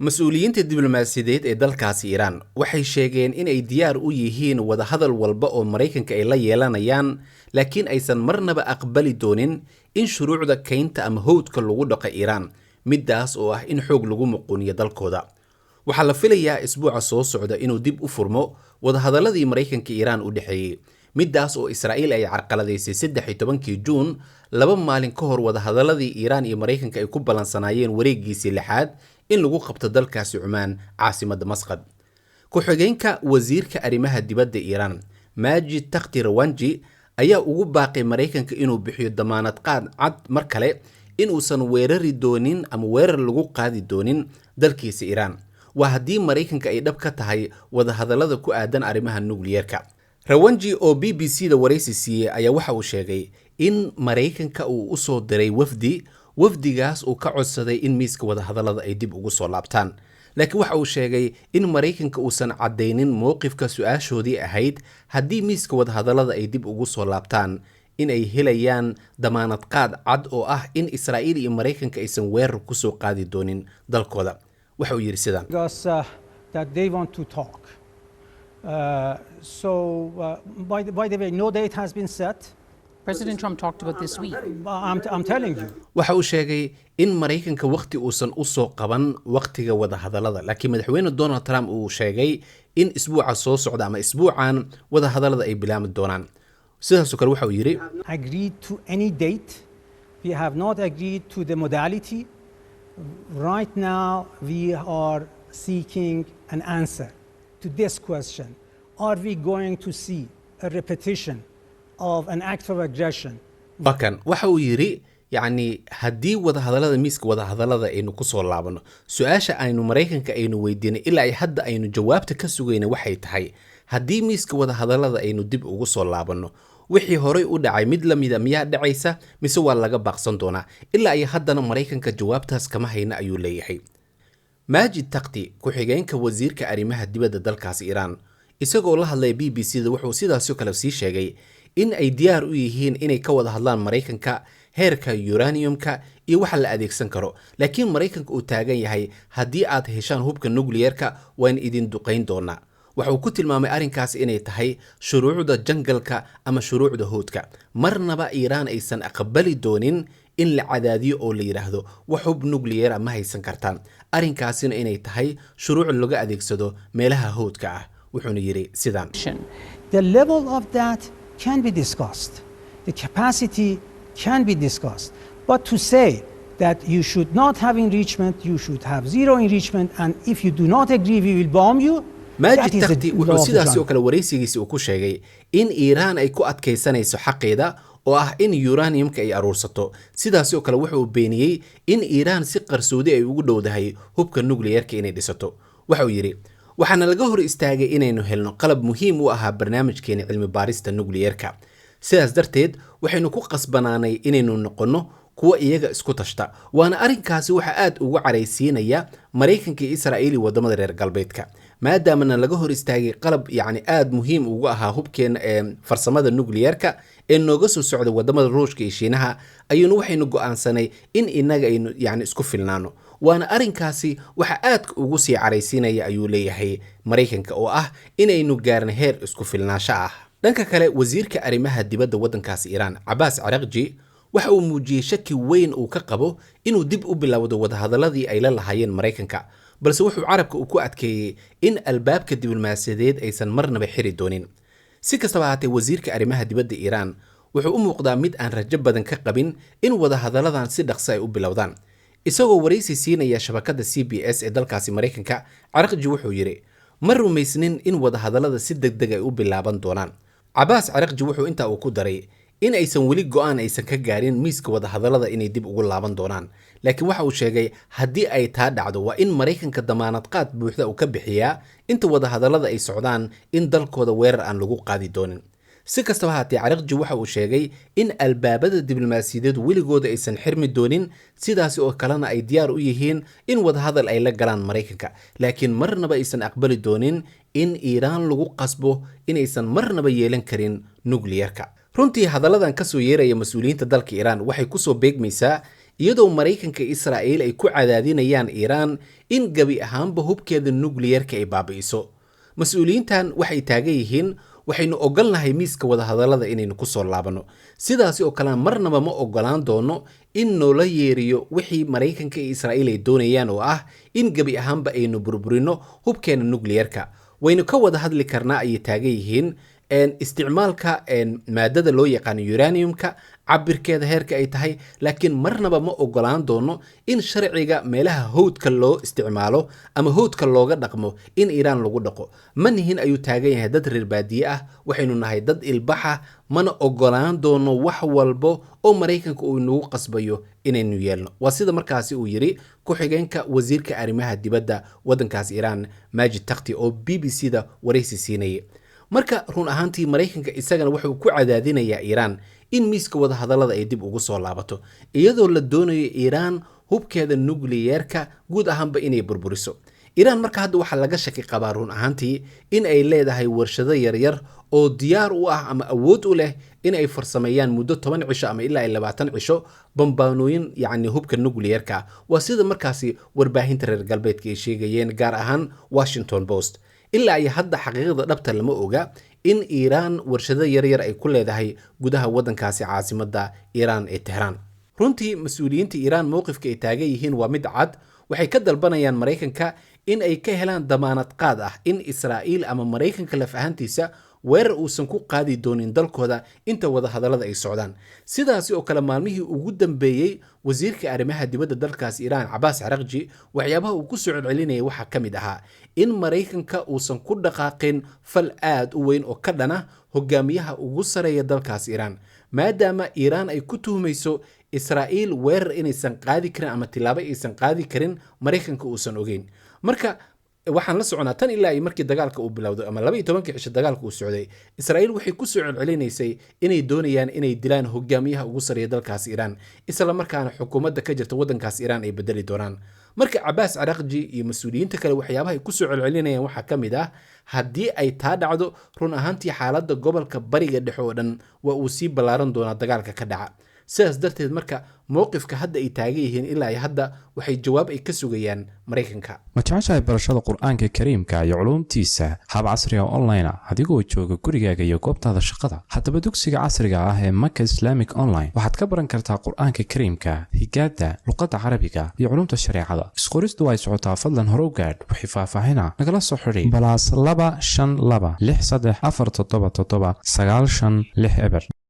mas-uuliyiinta diblomaasiyadeed ee dalkaasi Iiraan waxay sheegeen in ay diyaar u yihiin wada hadal walba oo Mareykanka ay la yeelanayaan, laakiin aysan marnaba aqbali doonin in shuruucda kaynta ama howdka lagu dhaqo Iiraan, midaas oo ah in xoog lagu muquuniyo dalkooda. waxaa la filayaa isbuuca soo socda inuu dib u furmo wada hadaladii Mareykanka Iiraan u dhaxeeyay, midaas oo Israa'iil ay carqaladaysay 13 Juun, 2 maalin ka hor wada hadaladii Iiraan iyo Mareykanka ay ku balansanaayeen wareegiisii lixaad in lagu qabto dalkaasi Cumaan, caasimadda Masqad. ku-xigeenka wasiirka arrimaha dibadda Iiraan, Majid Takht Rawanji, ayaa ugu baaqay Mareykanka inuu bixiyo damaanad qaad cad mar kale in uusan weerari doonin ama weerar lagu qaadi doonin dalkiisa Iiraan. waa haddii Mareykanka ay dhab ka tahay wada hadalada ku aadan arrimaha nukliyeerka. Rawanji oo BBC-da waraysi siiyey ayaa waxa uu sheegay in Mareykanka uu u soo diray wafdigaas uu ka codsaday in miiska wada hadalada ay dib ugu soo laabtaan. laakiin waxa uu sheegay in Mareykanka uusan cadaynin mowqifka su'aashoodii ahayd haddii miiska wada hadalada ay dib ugu soo laabtaan in ay helayaan damaanad qaad cad oo ah in Israa'iil iyo Mareykanka aysan weerar ku soo qaadi doonin dalkooda. waxa uu yiri sidaan that they want to talk. By the way, no date has been set. President Trump talked about this week. I'm telling you. waxa uu sheegay in Mareykanka waqti uusan u soo qaban waqtiga wada hadalada, laakiin madaxweyne Donald Trump uu sheegay in isbuuca soo socda ama isbuucan wada hadalada ay bilaami doonaan. sidaas oo kale waxa uu yiri Agreed to any date. We have not agreed to the modality. Right now, we are seeking an answer to this question. Are we going to see a repetition of an act of aggression? bakan waxa uu yiri yani haddii wada hadalada miiska wada hadalada aynu ku soo laabano, su'aasha aynu Mareykanka aynu weydiinay ilaa ay hadda aynu jawaabta ka sugayna waxay tahay haddii miiska wada hadalada aynu dib ugu soo laabano, wixii horey u dhacay mid la mid ah miyaa dhacaysa mise waa laga baaqsan doonaa. ilaa ay haddana Mareykanka jawaabtaas kama hayna ayuu leeyahay. Majid Takht, ku-xigeenka wasiirka arrimaha dibadda dalkaas Iiraan, isagoo la hadlay BBC-da wuxuu sidaas oo kale sii sheegay in ay diyaar u yihiin inay ka wada hadlaan Mareykanka heerka uraniumka iyo waxa la adeegsan karo, laakiin Mareykanka uu taagan yahay haddii aad heshaan hubka nukliyeerka waan idin duqayn doonaa. waxa uu ku tilmaamay arrinkaas inay tahay shuruucda jangalka ama shuruucda howdka. marnaba Iiraan aysan aqbali doonin in la cadaadiyo oo la yiraahdo wax hub nukliyeer ma haysan kartaan, arrinkaasina inay tahay shuruuc laga adeegsado meelaha howdka ah. wuxuuna yiri sidaan The level of that can be discussed. The capacity can be discussed. But to say that you should not have enrichment, you should have zero enrichment, and if you do not agree, we will bomb you. Majid Takht wuxuu sidaas oo kale waraysigiisa uu ku sheegay in Iiraan ay ku adkaysanayso xaqeeda oo ah in uraniumka ay aruursato. sidaas oo kale wuxuu beeniyay in Iiraan si qarsoodi ay ugu dhowdahay hubka nukliyeerka inay dhisato. waxa uu yiri waxaana laga hor istaagay inaynu helno qalab muhiim u ahaa barnaamijkeena cilmi baarista nukliyeerka. sidaas darteed waxaynu ku qasbanaanay inaynu noqono kuwa iyaga isku tashta. waana arrinkaasi waxa aad ugu caraysiinaya Mareykanka iyo Israa'iil wadamada reer galbeedka, maadaama laga hor istaagay qalab aad muhiim ugu ahaa hubkeena ee farsamada nukliyeerka ee nooga soo socda wadamada Ruushka iyo Shiinaha. ayuuna waxaynu go'aansanay in inaga aynu isku filnaano. waana arrinkaasi waxa aad ugu sii caraysiinaya ayuu leeyahay Mareykanka oo ah inaynu gaarno heer isku filnaansho ah. dhanka kale, wasiirka arrimaha dibadda waddankaas Iiraan, Abbas Araghchi, waxa uu muujiyay shaki weyn uu ka qabo inuu dib u bilowdo wada hadaladii ay la lahaayeen Mareykanka, balse wuxuu carabka ku adkeeyay in albaabka diblomaasiyadeed aysan marnaba xiri doonin. si kastaba haatee, wasiirka arrimaha dibadda Iiraan wuxuu u muuqdaa mid aan rajo badan ka qabin in wada hadaladan si dhaqso ay u bilowdaan. isagoo waraysi siinaya shabakadda CBS ee dalkaasi Mareykanka, Araghchi wuxuu yiri ma rumaysnin in wada hadalada si degdeg ay u bilaaban doonaan. Abbas Araghchi wuxuu intaa uu ku daray in aysan weli go'aan aysan ka gaarin miiska wada hadalada inay dib ugu laaban doonaan, laakiin waxa uu sheegay haddii ay taa dhacdo waa in Mareykanka damaanad qaad buuxda uu ka bixiyaa inta wada hadalada ay socdaan in dalkooda weerar aan lagu qaadi doonin. si kastaba haatee, Araghchi waxa uu sheegay in albaabada diblomaasiyadeed weligooda aysan xirmi doonin, sidaasi oo kalena ay diyaar u yihiin in wada hadal ay la galaan Mareykanka, laakiin marnaba aysan aqbali doonin in Iiraan lagu qasbo inaysan marnaba yeelan karin nukliyeerka. runtii hadalladan ka soo yeeraya mas-uuliyiinta dalka Iiraan waxay ku soo beegmaysaa iyadoo Maraykanka Israa'iil ay ku cadaadinayaan Iiraan in gabi ahaanba hubkeeda nuclear-ka ay baabi'iso. Mas'uuliyiintan waxay taagan yihiin waxaynu ogolnahay miiska wadahadallada inaynu ku soo laabano. Sidaas oo kale marnaba ma ogolaan doono in noola yeeriyo wixii Maraykanka iyo Israa'iil ay doonayaan oo ah in gabi ahaanba aynu burburino hubkeena nuclear-ka. Waynu ka wada hadli karnaa ayay taagan yihiin isticmaalka maadada loo yaqaan uranium-ka cabirkeeda heerka ay tahay, laakiin marnaba ma ogolaan doono in sharciga meelaha howdka loo isticmaalo ama howdka looga dhaqmo in Iiraan lagu dhaqo. Ma nihin ayuu taagan yahay dad reer baadiye ah, waxaynu nahay dad ilbaxa, mana ogolaan doono wax walbo oo Maraykanka uu nagu qasbayo inaynu yeelno. Waa sida markaasi uu yiri ku-xigeenka wasiirka arrimaha dibadda waddankaas Iiraan Majid Takhti oo BBC-da wareysi siinayay. Marka run ahaantii Maraykanka isagana wuxuu ku cadaadinayaa Iiraan in miiska wada hadallada ay dib ugu soo laabato, iyadoo la doonayo Iiraan hubkeeda nuclear-ka guud ahaanba inay burburiso. Iiraan marka hadda waxaa laga shaki qabaa run ahaantii in ay leedahay warshado yaryar oo diyaar u ah ama awood u leh in ay farsameeyaan muddo 10 cisho ama ilaa 20 cisho bambaanooyin yacni hubka nuclear-ka. Waa sida markaasi warbaahinta reer galbeedka ay sheegayeen, gaar ahaan Washington Post. ilaa ay hadda xaqiiqada dhabta lama oga in Iiraan warshado yaryar ay ku leedahay gudaha waddankaasi caasimadda Iiraan ee Tehran. runtii mas'uuliyiinta Iiraan mowqifka ay taagan yihiin waa mid cad. waxay ka dalbanayaan Maraykanka in ay ka helaan damaanad qaad ah in Israa'iil ama Maraykanka laf ahaantiisa weerar uusan ku qaadi doonin dalkooda inta wada hadallada ay socdaan. sidaas oo kale maalmihii ugu dambeeyay wasiirka arrimaha dibadda dalkaas Iiraan Abbas Araghchi waxyaabaha uu ku soo celinayay waxa kamid ahaa in Maraykanka uusan ku dhaqaaqin fal aad u weyn oo ka dhana hogaamiyaha ugu sareeya dalkaas Iiraan, maadaama Iiraan ay ku tuhmayso Israa'iil weerar inaysan qaadi karin ama tilaabo aysan qaadi karin Maraykanka uusan ogeyn. marka waxaan la soconaa tan ilaa markii dagaalka uu bilowday ama 12 cisho dagaalka uu socday, Israa'iil waxay ku soo celcelinaysay inay doonayaan inay dilaan hogaamiyaha ugu sareeya dalkaas Iiraan, isla markaana xukuumadda ka jirta waddankaas Iiraan ay bedeli doonaan. marka Abbas Araghchi iyo mas'uuliyiinta kale waxyaabaha ay ku soo celcelinayaan waxa kamid ah haddii ay taa dhacdo run ahaantii xaaladda gobolka bariga dhexe oo dhan waa uu sii ballaaran doonaa dagaalka ka dhaca. sidaas darteed marka mowqifka hadda ay taagan yihiin ilaa ay hadda waxay jawaab ay ka sugayaan Maraykanka. ma jeceshahay barashada qur'aanka kariimka iyo culuumtiisa hab casri ah online adigoo jooga gurigaaga iyo goobtaada shaqada? haddaba dugsiga casriga ah ee Maka Islamic Online waxaad ka baran kartaa qur'aanka kariimka, higaada, luqadda carabiga iyo culuumta shareecada. isqoristu ay socotaa, fadlan hore u gaadh wixii faahfaahina nagala soo xidhi +252 63477 956.